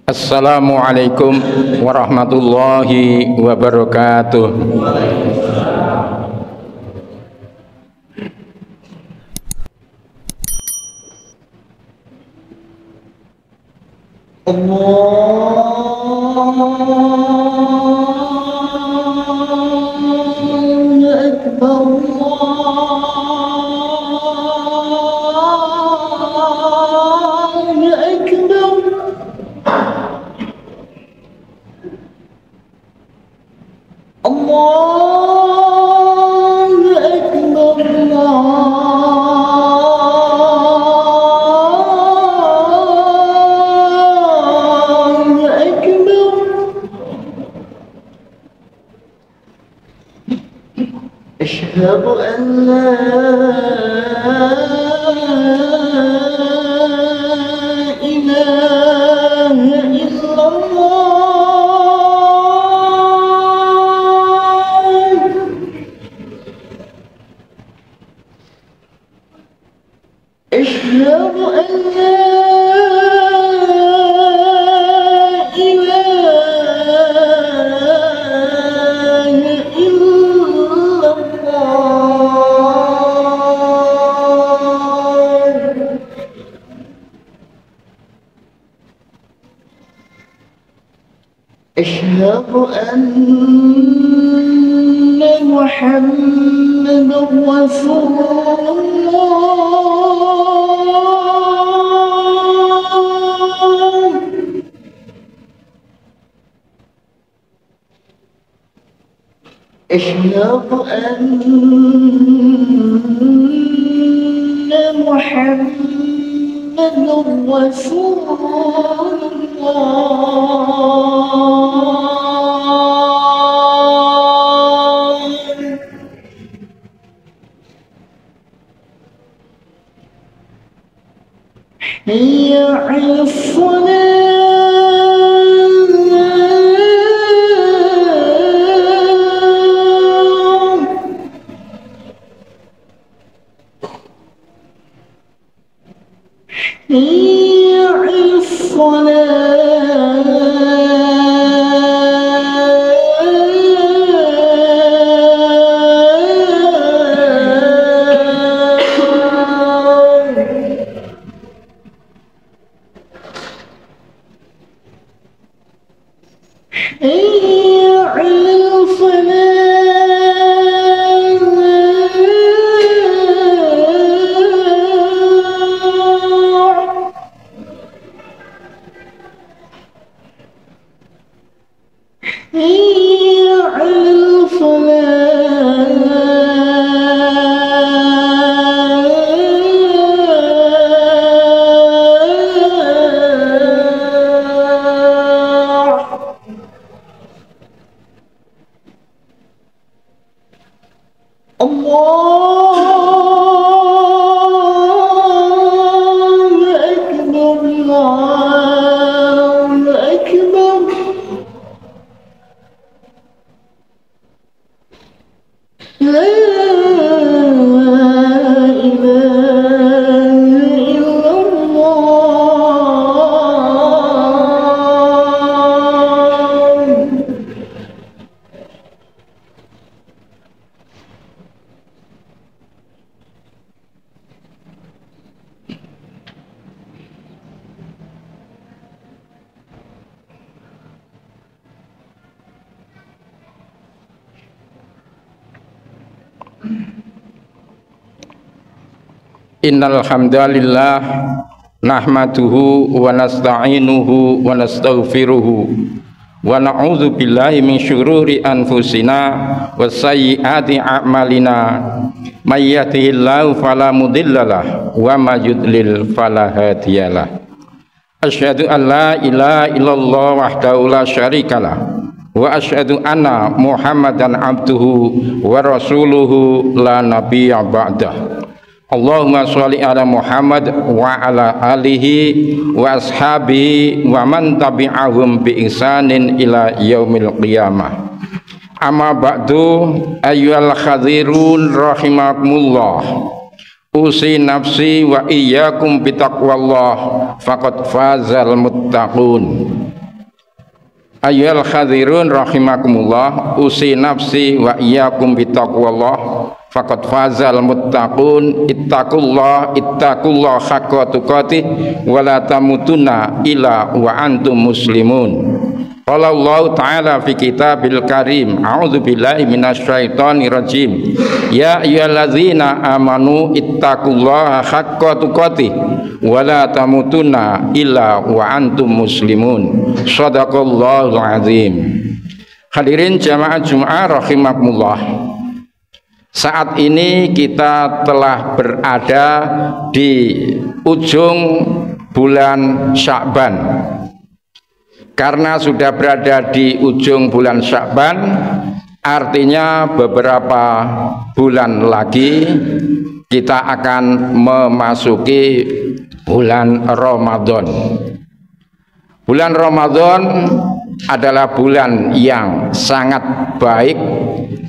Assalamualaikum warahmatullahi wabarakatuh. Allahu Akbar. أشهد أن لا إله إلا الله. أشهد أن لا أشهد أن محمد رسول الله. أشهد أن محمد رسول الله. حي على الصلاة. حي على الصلاة. Innal hamdalillah nahmaduhu wa nasta'inuhu wa nastaghfiruhu wa na'udzu billahi min syururi anfusina wa sayyiati a'malina may yahdihillahu fala mudhillalah wa may yudlil fala hadiyalah. Asyhadu an la ilaha illallah wahdahu la syarikalah wa asyhadu anna Muhammadan abduhu wa rasuluhu la nabiyya ba'dah. Allahumma sholli ala Muhammad wa ala alihi wa ashabihi wa man tabi'ahum bi ihsanin ila yaumil qiyamah. Amma ba'du ayyuhal khadirun rahimakumullah. usi nafsi wa iyyakum bitaqwallah faqad fazal muttaqun. Ayyuhal hadirun rahimakumullah, usi nafsi wa iyyakum bitaqwallah faqad fazal muttaqun. Ittaqullah haqqa tuqatih wa la tamutunna illa wa antum muslimun. Qala Allah Ta'ala fi kitabil karim, a'udzu billahi minasyaitonir rajim. Ya ayyuhalladzina amanu ittaqullaha haqqa tuqatih wa la tamutunna illa wa antum muslimun. Shadaqallahul azim. Hadirin jamaah Jumat rahimakumullah. Saat ini kita telah berada di ujung bulan Sya'ban. Karena sudah berada di ujung bulan Sya'ban, artinya beberapa bulan lagi kita akan memasuki bulan Ramadan. Bulan Ramadan adalah bulan yang sangat baik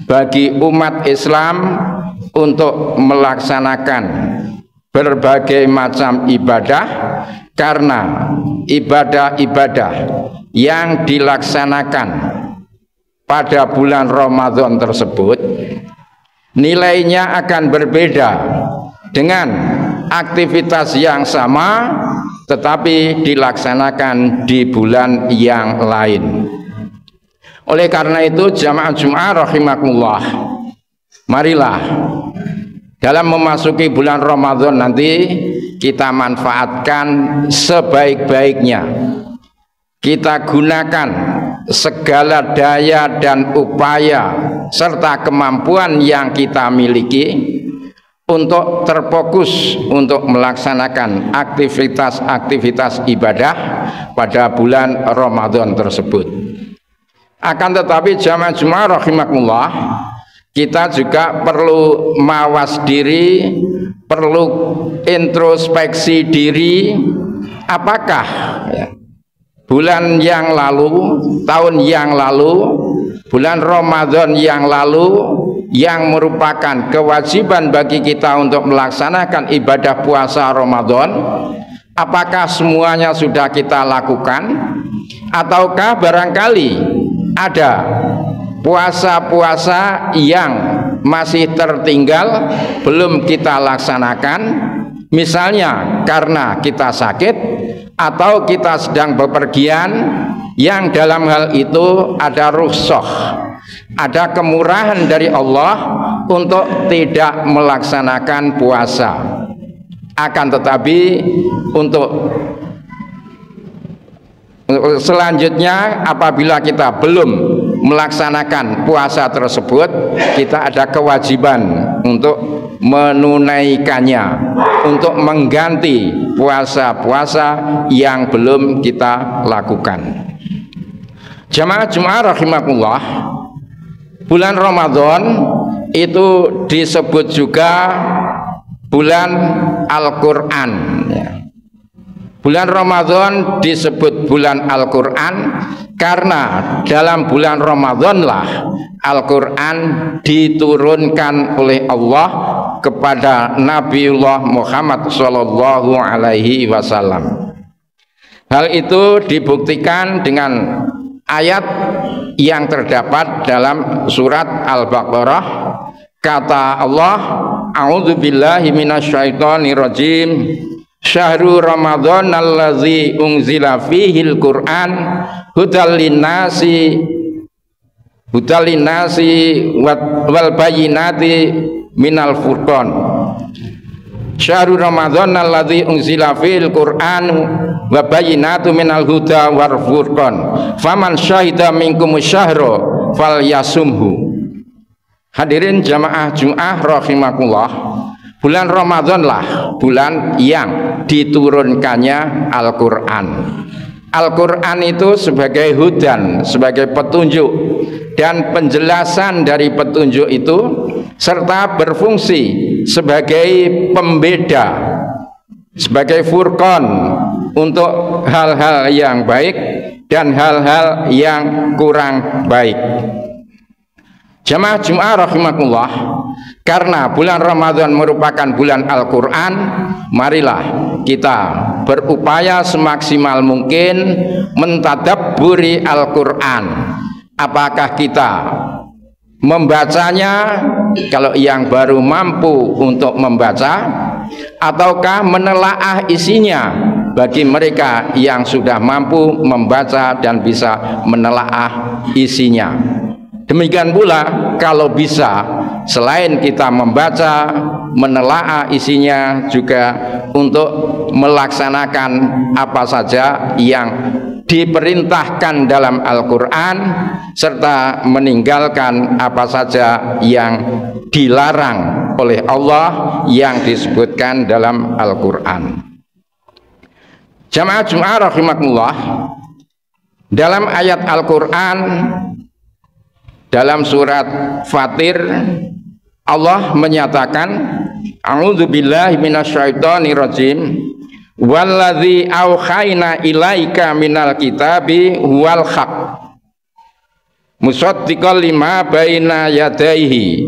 bagi umat Islam untuk melaksanakan berbagai macam ibadah, karena ibadah-ibadah yang dilaksanakan pada bulan Ramadan tersebut nilainya akan berbeda dengan aktivitas yang sama tetapi dilaksanakan di bulan yang lain. Oleh karena itu jamaah Jumat rahimakumullah, marilah dalam memasuki bulan Ramadan nanti kita manfaatkan sebaik-baiknya. Kita gunakan segala daya dan upaya serta kemampuan yang kita miliki untuk terfokus untuk melaksanakan aktivitas-aktivitas ibadah pada bulan Ramadan tersebut. Akan tetapi jamaah Jumat rahimakumullah, kita juga perlu mawas diri, perlu introspeksi diri. Apakah bulan yang lalu, tahun yang lalu, bulan Ramadan yang lalu yang merupakan kewajiban bagi kita untuk melaksanakan ibadah puasa Ramadan, apakah semuanya sudah kita lakukan, ataukah barangkali ada puasa-puasa yang masih tertinggal belum kita laksanakan, misalnya karena kita sakit atau kita sedang bepergian, yang dalam hal itu ada rukhsah, ada kemurahan dari Allah untuk tidak melaksanakan puasa. Akan tetapi untuk selanjutnya, apabila kita belum melaksanakan puasa tersebut, kita ada kewajiban untuk menunaikannya, untuk mengganti puasa-puasa yang belum kita lakukan. Jamaah Jumat rahimakumullah, bulan Ramadan itu disebut juga bulan Al-Quran. Bulan Ramadan disebut bulan Al-Quran karena dalam bulan Ramadanlah Al-Quran diturunkan oleh Allah kepada Nabiullah Muhammad Sallallahu Alaihi Wasallam. Hal itu dibuktikan dengan ayat yang terdapat dalam surat Al-Baqarah. Kata Allah, A'udzubillahi minasyaitonirrajim. Syahrul Ramadan allazi unzila fihil Qur'an hudal linnasi wal bayyinati minal furqan. Syahrul Ramadan allazi unzila fihil Qur'an wa bayyinatu minal huda war furqan. Faman syahida minkum syahra falyasumhu. Hadirin jamaah Jumat rahimakumullah, bulan Ramadanlah bulan yang diturunkannya Al-Quran. Al-Quran itu sebagai hudan, sebagai petunjuk dan penjelasan dari petunjuk itu, serta berfungsi sebagai pembeda, sebagai furqan untuk hal-hal yang baik dan hal-hal yang kurang baik. Jamaah Jumat rahimakumullah, Karena bulan Ramadan merupakan bulan Al-Quran, marilah kita berupaya semaksimal mungkin mentadabburi Al-Quran. Apakah kita membacanya, kalau yang baru mampu untuk membaca, ataukah menelaah isinya bagi mereka yang sudah mampu membaca dan bisa menelaah isinya. Demikian pula kalau bisa, selain kita membaca, menelaah isinya, juga untuk melaksanakan apa saja yang diperintahkan dalam Al-Quran, serta meninggalkan apa saja yang dilarang oleh Allah yang disebutkan dalam Al-Quran. Jamaah Jum'ah rahimakumullah, dalam ayat Al-Quran dalam surat Fatir, Allah menyatakan, a'udzubillahi minasyaitonirrajim, walladzi auhayna ilaika minal kitabi huwal haq musaddiqal lima baina yadayhi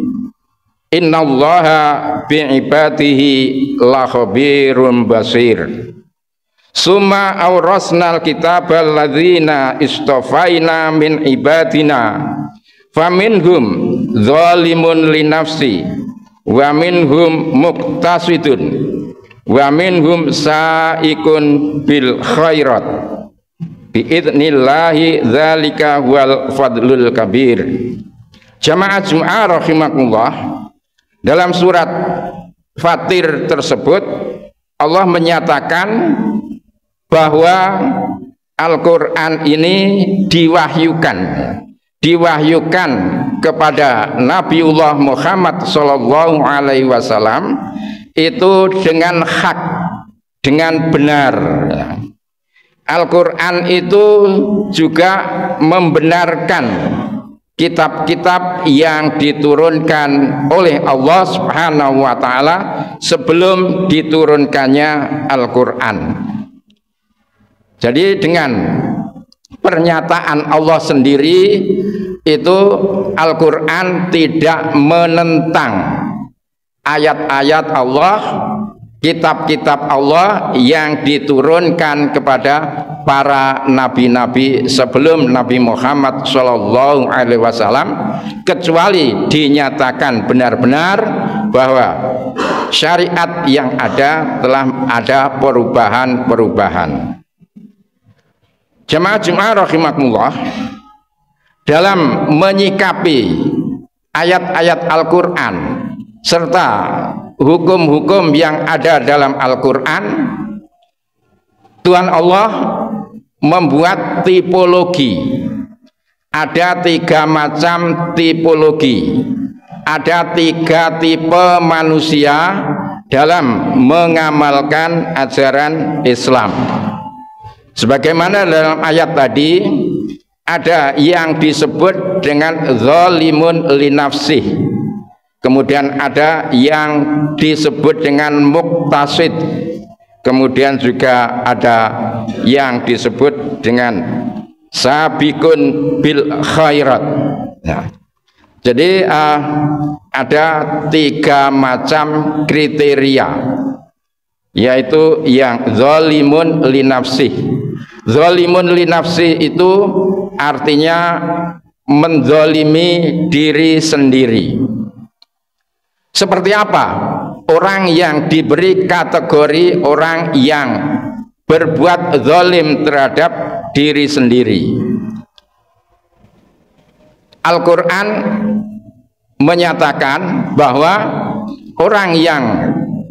innallaha bi'ibadihi lakhabirum basir. Summa awrasnal kitabal ladzina istofaina min ibadina faminhum zalimun linafsi wa minhum muqtasidun wa minhum sa'ikun bil khairat biidnillahi dzalika wal fadlul kabir. Jamaah Jum'ah rahimakumullah, dalam surat Fatir tersebut Allah menyatakan bahwa Al-Quran ini diwahyukan kepada Nabiullah Muhammad Sallallahu Alaihi Wasallam itu dengan hak, dengan benar. Al-Quran itu juga membenarkan kitab-kitab yang diturunkan oleh Allah Subhanahu wa Ta'ala sebelum diturunkannya Al-Quran. Jadi dengan pernyataan Allah sendiri itu, Al-Quran tidak menentang ayat-ayat Allah, kitab-kitab Allah yang diturunkan kepada para nabi-nabi sebelum Nabi Muhammad Shallallahu Alaihi Wasallam, kecuali dinyatakan benar-benar bahwa syariat yang ada telah ada perubahan-perubahan. Jamaah Jum'ah rahimakumullah, dalam menyikapi ayat-ayat Al-Quran serta hukum-hukum yang ada dalam Al-Quran, Tuhan Allah membuat tipologi. Ada 3 macam tipologi, ada 3 tipe manusia dalam mengamalkan ajaran Islam. Sebagaimana dalam ayat tadi, ada yang disebut dengan zalimun linafsih, kemudian ada yang disebut dengan muqtasid, kemudian juga ada yang disebut dengan sabiqun bil khairat. Nah, jadi ada 3 macam kriteria, yaitu yang zalimun linafsih. Zalimun linafsih itu artinya menzalimi diri sendiri. Seperti apa orang yang diberi kategori orang yang berbuat zalim terhadap diri sendiri? Al-Quran menyatakan bahwa orang yang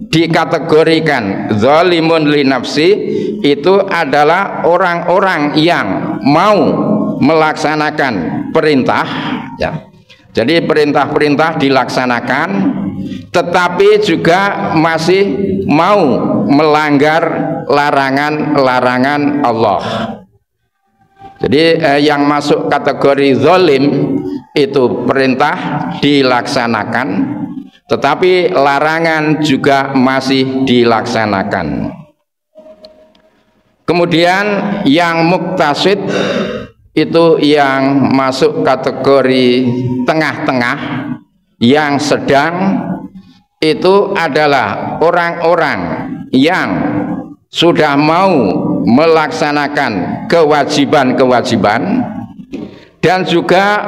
dikategorikan zalimun linafsi itu adalah orang-orang yang mau melaksanakan perintah, ya. Jadi perintah-perintah dilaksanakan, tetapi juga masih mau melanggar larangan-larangan Allah. Jadi yang masuk kategori zalim itu perintah dilaksanakan, tetapi larangan juga masih dilaksanakan. Kemudian yang muqtasid itu yang masuk kategori tengah-tengah, yang sedang, itu adalah orang-orang yang sudah mau melaksanakan kewajiban-kewajiban dan juga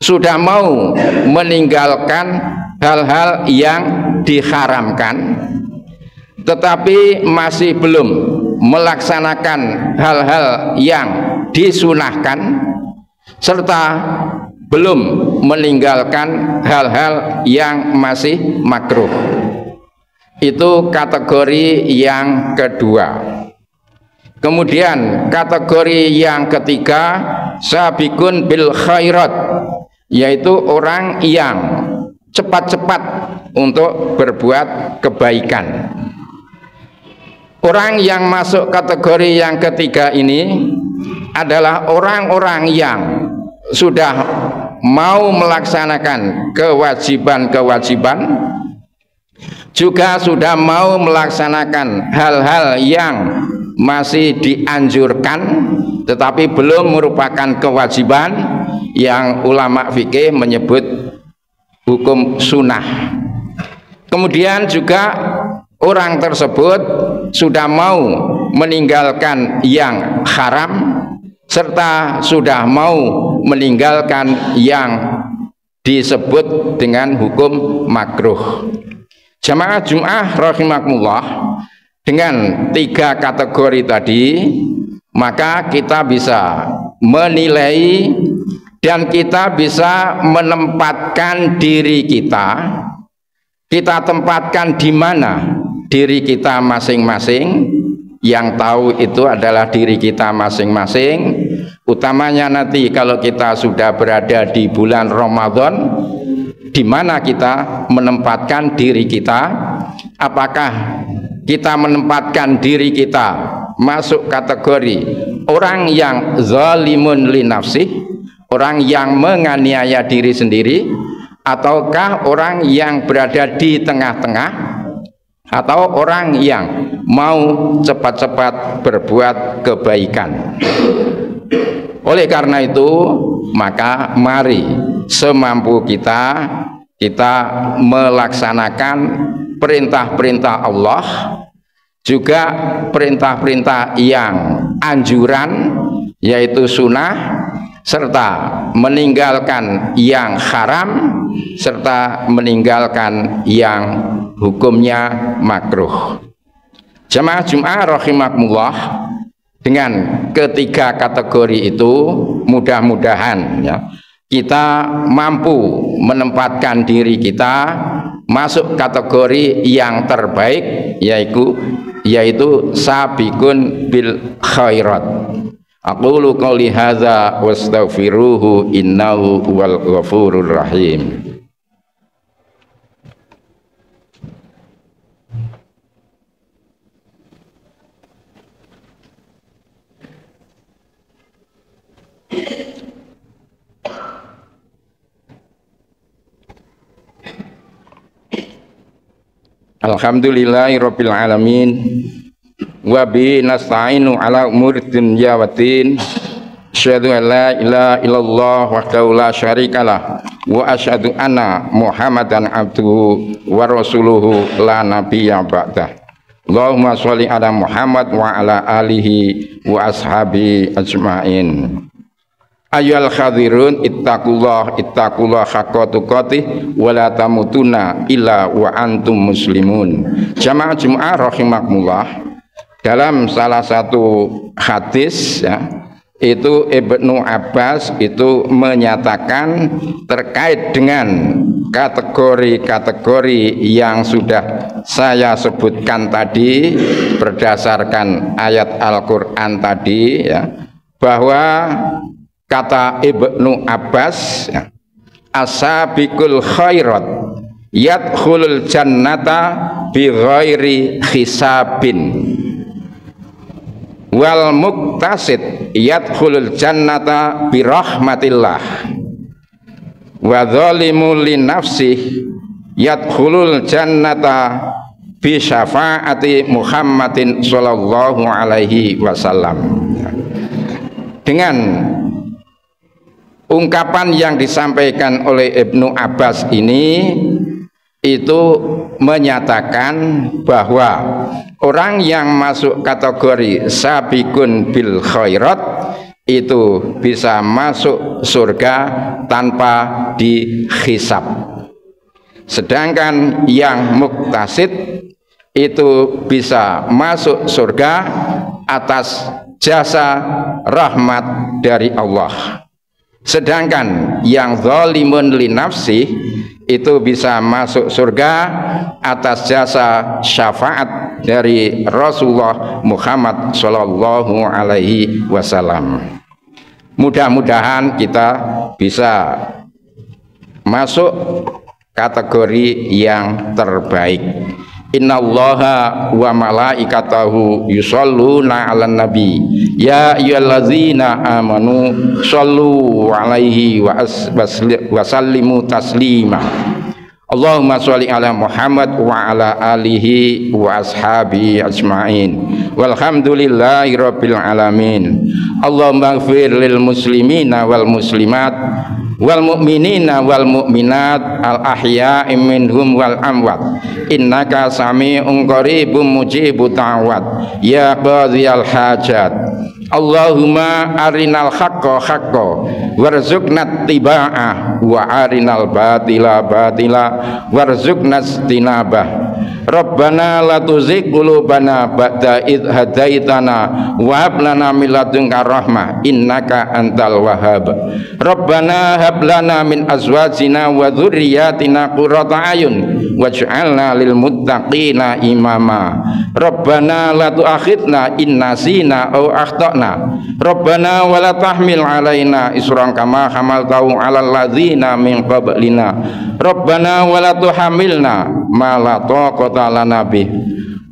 sudah mau meninggalkan hal-hal yang diharamkan, tetapi masih belum melaksanakan hal-hal yang disunahkan, serta belum meninggalkan hal-hal yang masih makruh. Itu kategori yang kedua. Kemudian kategori yang ketiga, sabiqun bil khairat, yaitu orang yang cepat-cepat untuk berbuat kebaikan. Orang yang masuk kategori yang ketiga ini adalah orang-orang yang sudah mau melaksanakan kewajiban-kewajiban, juga sudah mau melaksanakan hal-hal yang masih dianjurkan tetapi belum merupakan kewajiban, yang ulama fikih menyebut hukum sunnah. Kemudian juga orang tersebut sudah mau meninggalkan yang haram, serta sudah mau meninggalkan yang disebut dengan hukum makruh. Jamaah Jum'ah rahimakumullah, dengan tiga kategori tadi maka kita bisa menilai dan kita bisa menempatkan diri kita. Kita tempatkan di mana diri kita masing-masing. Yang tahu itu adalah diri kita masing-masing. Utamanya nanti kalau kita sudah berada di bulan Ramadan, di mana kita menempatkan diri kita. Apakah kita menempatkan diri kita masuk kategori orang yang zalimun li nafsih, orang yang menganiaya diri sendiri, ataukah orang yang berada di tengah-tengah, atau orang yang mau cepat-cepat berbuat kebaikan. Oleh karena itu, maka mari semampu kita melaksanakan perintah-perintah Allah, juga perintah-perintah yang anjuran yaitu sunnah, serta meninggalkan yang haram, serta meninggalkan yang hukumnya makruh. Jamaah Jum'ah rahimakumullah, dengan ketiga kategori itu mudah-mudahan ya, kita mampu menempatkan diri kita masuk kategori yang terbaik, yaitu sabiqun bil khairat. Aqulu qouli hadza wastaghfiruhu innahu huwal ghafurur rahim. Alhamdulillahirabbil alamin, wa bi nasta'inu ala umuri dunya waddin. Asyhadu an la ilaha illallah wahdahu la syarikalah wa asyhadu anna Muhammadan abduhu wa rasuluhu la nabiyya ba'dah. Allahumma sholli ala Muhammad wa ala alihi wa ashabi ajmain. Ayyuhal khadirun ittaqullah haqqa tuqatih wa la tamutunna illa wa antum muslimun. Jamaah Jum'ah rahimakumullah, dalam salah satu hadis ya, itu Ibnu Abbas itu menyatakan terkait dengan kategori-kategori yang sudah saya sebutkan tadi berdasarkan ayat Al-Qur'an tadi ya, bahwa kata Ibnu Abbas ya, as-sabiqul khairat yadkhulul jannata bi ghairi hisabin wal muqtasid yadkhulul jannata bi rahmatillah wa zalimul li nafsih yadkhulul jannata bi syafaati Muhammadin sallallahu alaihi wasallam. Dengan ungkapan yang disampaikan oleh Ibnu Abbas ini, itu menyatakan bahwa orang yang masuk kategori sabiqun bil khairat itu bisa masuk surga tanpa dihisab. Sedangkan yang muktasid itu bisa masuk surga atas jasa rahmat dari Allah. Sedangkan yang zalimun li nafsi itu bisa masuk surga atas jasa syafaat dari Rasulullah Muhammad Shallallahu Alaihi Wasallam. Mudah-mudahan kita bisa masuk kategori yang terbaik. Innallaha wa malaikatahu yusholluna 'alan nabi ya ayyuhallazina amanu shollu 'alaihi wa sallimu taslima. Allahumma sholli ala Muhammad wa ala alihi wa ashabihi ajma'in. Walhamdulillahi rabbil alamin. Allahumma ighfir lil muslimina wal muslimat wal mu'minina wal mu'minat al ahya'i minhum wal amwat innaka sami'un qaribun mujibut da'wat ya qadhiyal hajat. Allahumma arinal haqqa haqqa warzuqna ittiba'ah wa arinal batila batila warzuqna istinabah. Rabbana la tuzigh qulubana ba'da idh hadaitana wa hab lana min ladunka rahmah innaka antal wahhab. Rabbana hab lana min azwajina wa dzurriyyatina qurrata ayun waj'alna lil muttaqina imama. Rabbana la tu'akhidna in nasina aw akhtana. Rabbana wa la tahmil alaina isran kama hamaltahu 'alal ladzina min qablina. Rabbana wa la tuhamilna ma la taqata lana bih.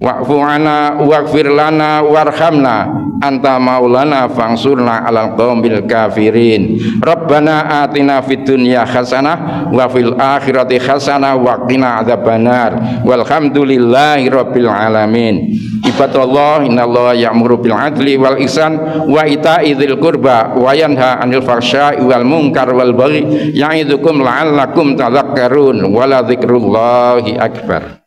Wa'fu 'anna waghfir lana warhamna anta maulana fangsurna 'alal qaumil kafirin. Rabbana atina fid dunya hasanah wa fil akhirati hasanah wa qina adzabannar. Walhamdulillahi rabbil alamin. Ibadallah innallaha ya'muru bil 'adli wal ihsan wa ita'i dzil qurba wa yanha 'anil fahsya'i wal munkar wal baghi ya'idzukum la'allakum tadhakkarun. Wa la dzikrullahi akbar.